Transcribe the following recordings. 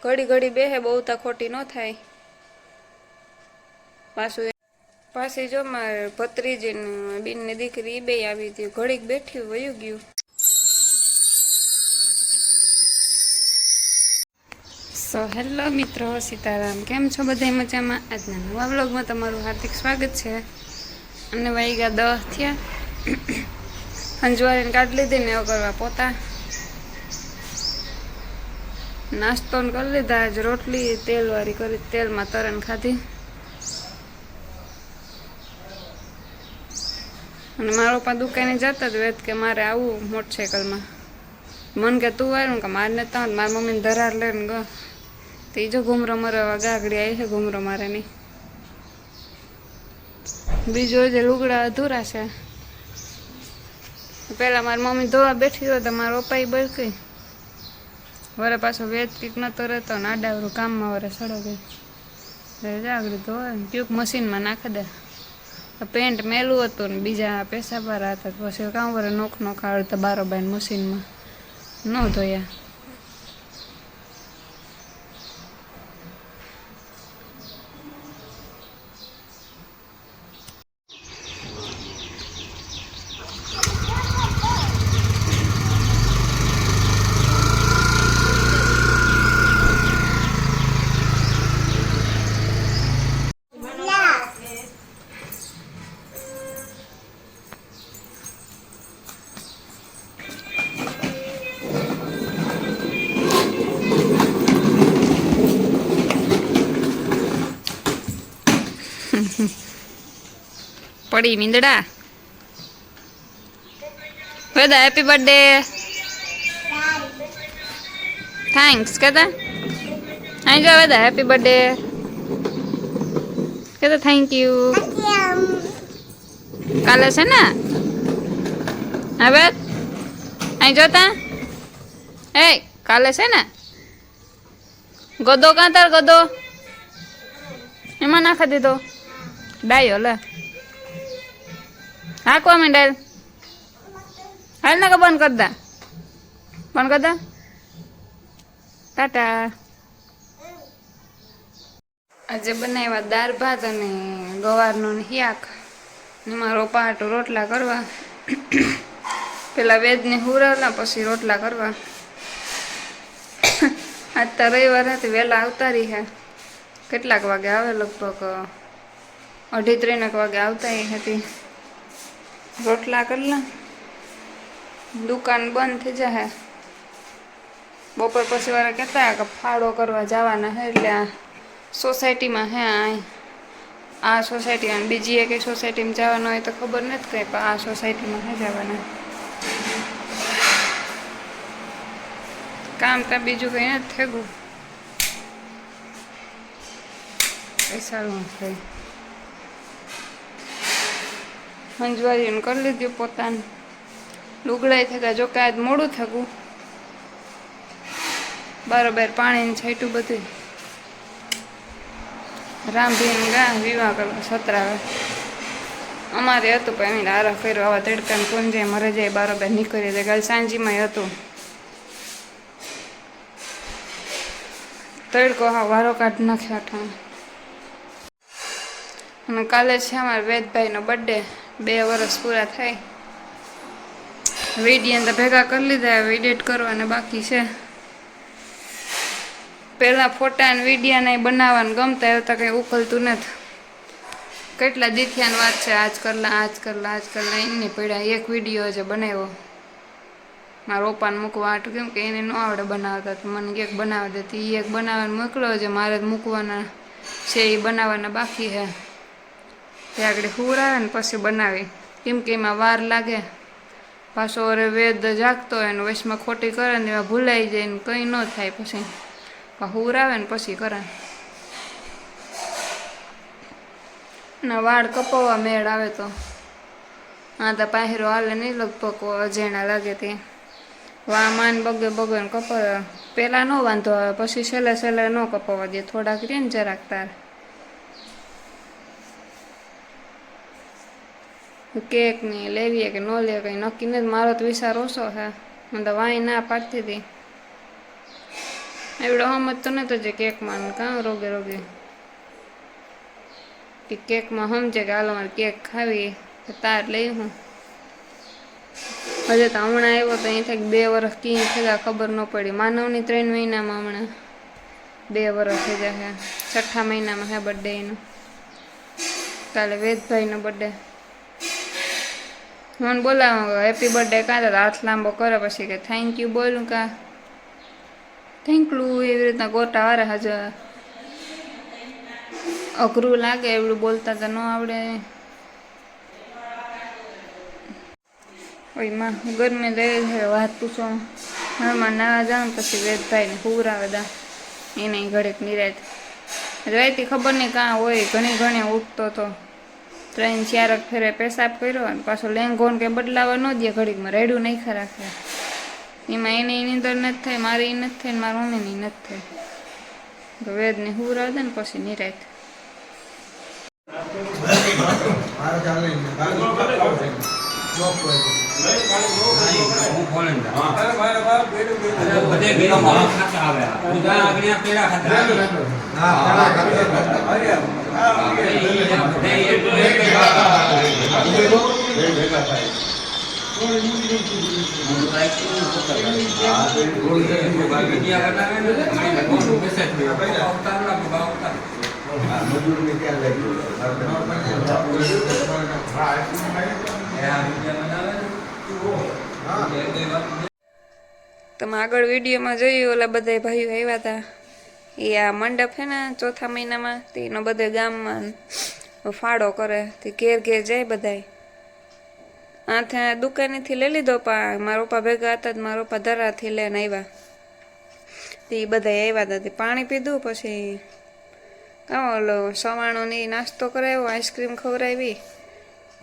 ઘડી ઘડી બેહે બહુ તો ખોટી ન થાય પાછી જો મારે ભત્રીજી બીન ની દીકરી બે આવી હતી ઘડીક બેઠી વયું ગયું. સો હેલો મિત્રો, સીતારામ, કેમ છો બધા મજામાં? આજના નવા વ્લોગમાં તમારું હાર્દિક સ્વાગત છે. અને વાગ્યા 10 થયા. હંજવારીને કાઢી લીધી ને કરવા પોતા નાસ્તો કરી લીધા. આજ રોટલી તેલવાળી કરી, તેલમાં તરણ ખાધી. અને મારો પપ્પા દુકાને જતા જ વેત કે મારે આવું મોટરસાઇકલમાં. મન કે તું આવ્યું કે મારે ને તાં મારી મમ્મીને ધરાર લઈને ગયો. તો એ જો ઘૂમરો મરવા ગાગડી આવી છે, ઘૂમરો મારે નહીં. બીજું જે લુગડા અધૂરા છે. પેલા મારી મમ્મી ધોવા બેઠી હોય તો મારા પપ્પા બળકી વરે પાછો વેચ પીક નતો રહેતો ને આડાવરું કામમાં વરે સડો ગઈ જાગડી ધોવા ક્યુક મશીનમાં નાખી દે. પેન્ટ મેલું હતું ને બીજા પેશાબારા હતા પછી કામ વરે નોખ આવડતા બારોબાર મશીનમાં ન ધોયા. પડી મીંદડા. Veda happy birthday. થેન્ક્સ કહેતા અહીં જો વેદા હેપી બર્થડે કહેતા થેન્ક યુ. કાલે છે ને હવે અહીં જોતા એ કાલે છે ને ગદો કાં તાર ગદો એમાં નાખી દીધો ડાયો લે હાકવા માંડેલ હાલ ના કે બંધ કર દા બંધ કર દા. ટાટા. આજે બનાવ્યા દાળ ભાત અને ગવારનું શાક. એમાં રોપા હાટું રોટલા કરવા. પેલા વેદને હુરાવલા પછી રોટલા કરવા. આજ તો રવિવાર હતી વહેલા આવતા રહી હે. કેટલાક વાગે આવે લગભગ 2:30 વાગે આવતા હતી. રોટલા કરલા દુકાન બંધ થઈ જાય. બપોર પછી વાળા કહેતા કે ફાળો કરવા જવાના હે એટલે આ સોસાયટીમાં હે આ સોસાયટીમાં બીજી એક સોસાયટીમાં જવાનું હોય તો ખબર નથી કંઈ પણ આ સોસાયટીમાં હે જવાના. કામ ત્યાં બીજું કંઈ નથી થયું. સારું થાય મંજવારીને કરી લીધું પોતાનું. લુગડાઈ થતા જો કે આજ મોડું થયું. બરોબર પાણીને છાંટ્યું બધું. રામભીને ગા વિવાહ કરવા સતરાવે અમારે હતું પણ એમ આરા ફેરો આવા તડકાને કોણ જાય મરે જાય બરોબર નીકળી જાય. કાલે સાંજીમાં હતું તડકો હા વારો કાઢી નાખ્યો અઠાણ. અને કાલે છે અમારા વેદભાઈનો બર્થડે. 2 વર્ષ પૂરા થાય. વિડીયો તો ભેગા કરી લીધા, હવે એડિટ કરવાના બાકી છે. પહેલાં ફોટા અને વિડીયોને બનાવવાનું ગમતા એવું તો કંઈ ઉકલતું નથી. કેટલા દીથિયાની વાત છે આજ કરલા એની પડ્યા. એક વિડીયો જે બનાવ્યો મારા પપ્પાને મૂકવા હાટું કેમ કે એને ન આવડે બનાવતા તો મને કેક બનાવી દેતી. એક બનાવવાનો મોકલ્યો છે મારે મૂકવાના છે એ બનાવવાના બાકી છે. તે આગળ હુર આવે ને પછી બનાવી કેમ કે એમાં વાર લાગે. પાછો અરે વેદ જાગતો હોય ને વચમાં ખોટી કરે ને એમાં ભૂલાઈ જાય ને કંઈ ન થાય. પછી હુર આવે ને પછી કરે ને વાળ કપાવવા મેળ આવે તો આ તો પાહેરો હાલે નહીં લગભગ અજાણા લાગે તે વામાન બગે બગે ને કપાવે પેલા ન વાંધો આવે પછી છેલ્લે છેલ્લે ન કપાવા દે થોડાક રે ને જરાક તાર કેક ની લેવીએ કે ન લે કઈ નક્કી નથી મારો તો વિચાર ઓછો હે મને તો વાંઈ ના પાડતી હતી એવડો હમજ તો નતો જે કેકમાં કાં રોગે રોગે કે કેકમાં સમજે કે હાલો મારે કેક ખાવી તાર લઈ હું હજે તો હમણાં આવ્યો તો અહીંથી 2 વર્ષ ક્યાં થયા ખબર ન પડી માનવની 3 મહિનામાં હમણાં 2 વર્ષ થઈ જશે 6ઠા મહિનામાં હે બર્થડે એનું કાલે વેદભાઈનો બર્થડે મને બોલાવો હેપી બર્થડે કાં હાથ લાંબો કરે પછી કે થેન્ક યુ બોલું કા થેન્ક યુ એવી રીતના ગોટા વારે હજુ અઘરું લાગે એવડું બોલતા તો ન આવડે ઓય માં ગરમી રહે છે વાત પૂછો હરમાં નાવા જાઉં પછી વેદભાઈને હુવરાવે દા એને ઘડીક નિરાત રાતી ખબર નહીં કાં હોય ઘણી ઉઠતો તો 3-4 ફેરે પેશાબ કર્યો અને પાછો લેંગોન કે બદલાવા ન દે ઘડીકમાં રેડું નાખ્યા રાખે એમાં એને નીંદર નથી થાય મારી નથી થાય ને મારા મમ્મીની નથી થાય તો વેદને હુવરાવે દે ને પછી નિરાત તમે આગળ વિડીયોમાં જોયું ઓલા બધા ભાઈઓ આવ્યા હતા એ આ મંડપ છે ને 4થા મહિનામાં તેનો બધે ગામમાં ફાળો કરે તે ઘેર ઘેર જાય બધાય આથી દુકાનેથી લઈ લીધો મારા પપ્પા ભેગા હતા મારા પપ્પા ધરાથી લઈને આવ્યા તે બધા આવ્યા હતા તે પાણી પીધું પછી ઓલો સવાણોની નાસ્તો કરાવ્યો આઈસ્ક્રીમ ખવડાવી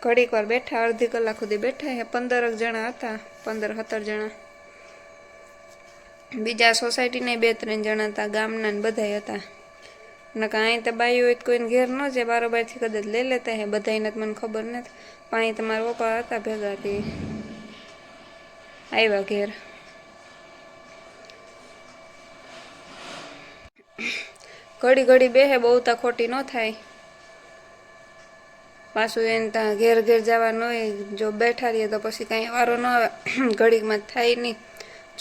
ઘડીક વાર બેઠા અડધી કલાક સુધી બેઠા 15 જણા હતા 15-17 જણા બીજા સોસાયટીને 2-3 જણા હતા ગામના ને બધા હતા નકા અહીં તો બાઈ હોય કોઈને ઘેર ન જાય બારોબારથી કદાચ લઈ લેતા હે બધાને મને ખબર નથી પણ અહીં તમારા પપ્પા હતા ભેગાથી આવ્યા ઘેર ઘડી બેહે બહુ તા ખોટી ન થાય પાછું એને ત્યાં ઘેર જવાનું હોય જો બેઠા રહીએ તો પછી કાંઈ વારો ન આવે ઘડીકમાં થાય નહીં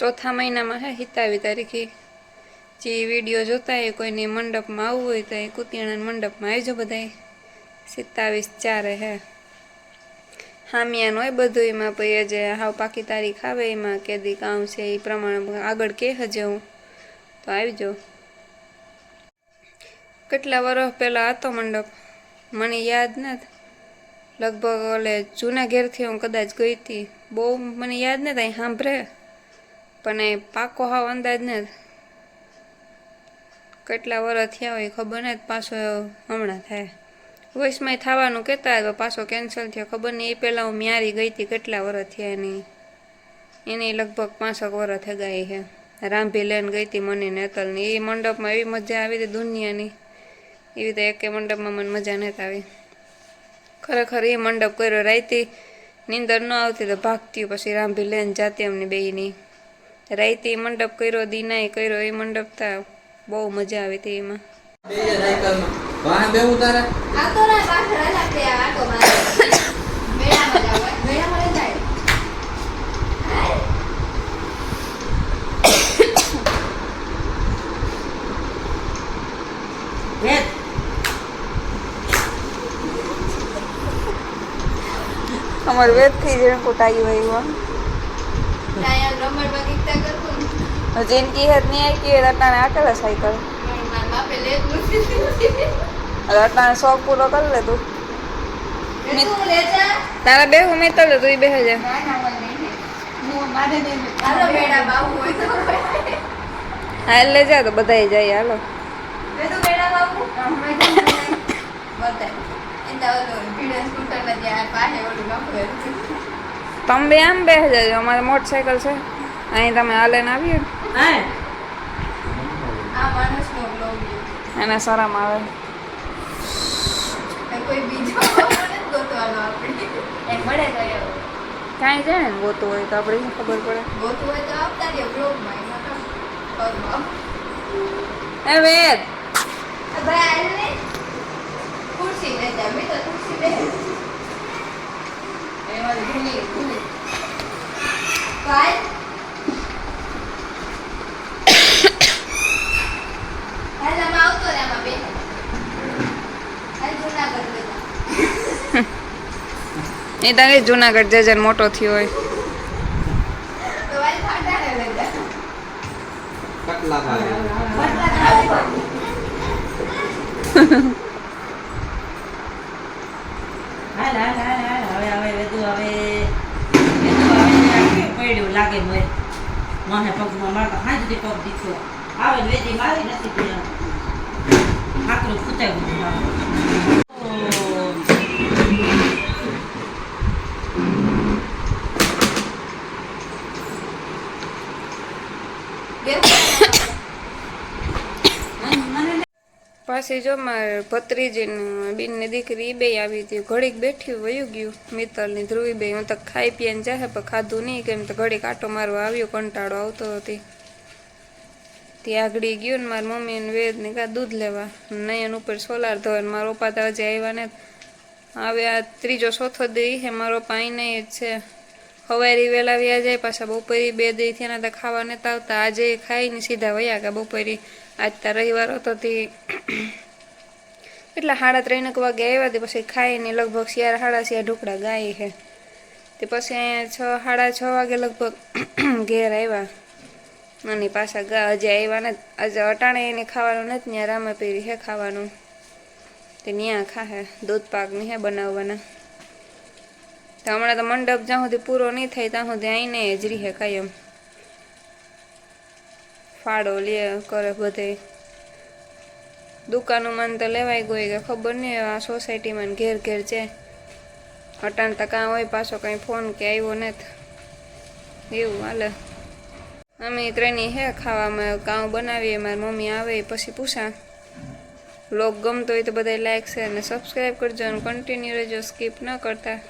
4થા મહિનામાં હે 27 તારીખે જે વિડીયો જોતા હોય કોઈને મંડપમાં આવવું હોય તો એ કુતિયાણા મંડપમાં આવજો બધાય 27/4 હે હામિયાનું હોય બધું એમાં પછી જે હાવ પાકી તારીખ આવે એમાં કેદી કામ છે એ પ્રમાણે આગળ કે હજે હું તો આવજો કેટલા વર્ષ પહેલાં હતો મંડપ મને યાદ નથી લગભગ ઓલે જૂના ઘેરથી હું કદાચ ગઈ હતી બહુ મને યાદ નથી અહીં સાંભળે પણ એ પાકો હાવ અંદાજ નથી કેટલા વર્ષ થયા હોય ખબર નથી પાછો હમણાં થાય વોઇસમાં થવાનું કહેતા તો પાછો કેન્સલ થયો ખબર નહીં એ પહેલાં હું મ્યારી ગઈ હતી કેટલા વર્ષ થયા એની લગભગ 5 વર્ષ થઈ ગઈ છે રાંભી લઈને ગઈ હતી મને ને અતલની એ મંડપમાં એવી મજા આવી હતી દુનિયાની એવી રીતે એકે મંડપમાં મને મજા નથી આવી ખરેખર એ મંડપ કર્યો રાઈતી નીંદર ન આવતી તો ભાગતી પછી રાંભી લઈને જાતી અમને બેયની રાઈતી મંડપ કર્યો દીનાય કર્યો એ મંડપ તા બહુ મજા આવી હતી એમાં અમાર વેદ થી જણ કોટાઈ હોય કાયા રમણ બગીચા કરતું जिनकी है नहीं आई कि रटना ने आकर साइकिल मां पे ले लो रटना शौक पूरो कर ले तू तू ले जा तारा बे मैं तो ले तू बे है जा मु मारे ने हालो बेड़ा बाबू હોય તો હાલ લે જા તો બધાય જાય હાલો લે તો બેડા બાબુ હમણાં બતાય ઇંદા ઓલો પીડા સ્કૂટર માં જ્યાં પાહે ઓલું નાખો તમે બે આમ બે જાજો અમારે મોટરસાઇકલ છે અહીં તમે હાલે ને આવીએ આ માણસનો બ્લોગ એને શરમ આવે કોઈ બીજો મને ગોતવાનો આપણે એક મળે તો એવો કાંઈ જાય ને ગોતું હોય તો આપણે શું ખબર પડે ગોતું હોય તો આપતા રહ્યો બ્લોગમાં એમાં કામ એ વેદ ભાઈ આને ખુરશી લેતા મેં તો ખુરશી લે એમાં ભૂલી ભાઈ હાલ માં આવતો રે આમાં બે હાલ જૂનાગઢ લેતા એ તારે જુનાગઢ જજન મોટો થયો હોય તો ભાઈ ફાટા ને લેતા કટલા ભાગે પડ્યું લાગે મને પગમાં મારતા હા સુધી પગ દીધો આવે વેદી મારી નથી પીડા આકરું ખૂતાઈ ગયું પાછી જો મારે ભત્રીજી ને બીનની દીકરી બે આવી હતી ઘડીક બેઠી વયું ગયું મિત્તલની ધ્રુવી બે હું તો ખાઈ પીને જાહે પણ ખાધું નહીં કેમ તો ઘડીક આટો મારવા આવ્યો કંટાળો આવતો હતી ત્યાં આગળ ગયું ને મારી મમ્મી ને વેદ ને કાં દૂધ લેવા નયન ઉપર સોલાર ધોવા ને મારા પપ્પા તો હજી આવ્યા ને હવે આ ત્રીજો ચોથો દી હે મારો પપ્પા અહીં નહીં જ છે હવારી વહેલા વ્યા જાય પાછા બપોરી 2 દી થયા તો ખાવા નતા આવતા આજે ખાઈને સીધા વયા ગયા બપોરી આજ તો રવિવાર હતો તે એટલા 3:30 વાગે આવ્યા તે પછી ખાઈને લગભગ 4:30 ઢોકળા ગાય છે તે પછી અહીંયા 6:30 વાગે લગભગ ઘેર આવ્યા અને પાછા ગા હજી આવ્યા ને આજે અટાણે એને ખાવાનું નથી ત્યાં રામાપીરી હે ખાવાનું તે ત્યાં ખાહે દૂધ પાક ને હે બનાવવાના તો હમણાં તો મંડપ જ્યાં સુધી પૂરો નહીં થાય ત્યાં સુધી આવીને જ રીહે કાયમ ફાળો લે કરે બધે દુકાનોમાં તો લેવાય ગઈ કે ખબર નહીં આ સોસાયટીમાં ઘેર ઘેર છે અટાણ તો કાં હોય પાછો કંઈ ફોન કે આવ્યો નથી એવું હાલે અમે ત્રણેય હે ખાવામાં કાં બનાવીએ મારી મમ્મી આવે પછી પૂછા વ્લોગ ગમતો હોય તો બધા લાઈક શેર અને સબસ્ક્રાઈબ કરજો અને કન્ટિન્યુ રહેજો સ્કીપ ન કરતા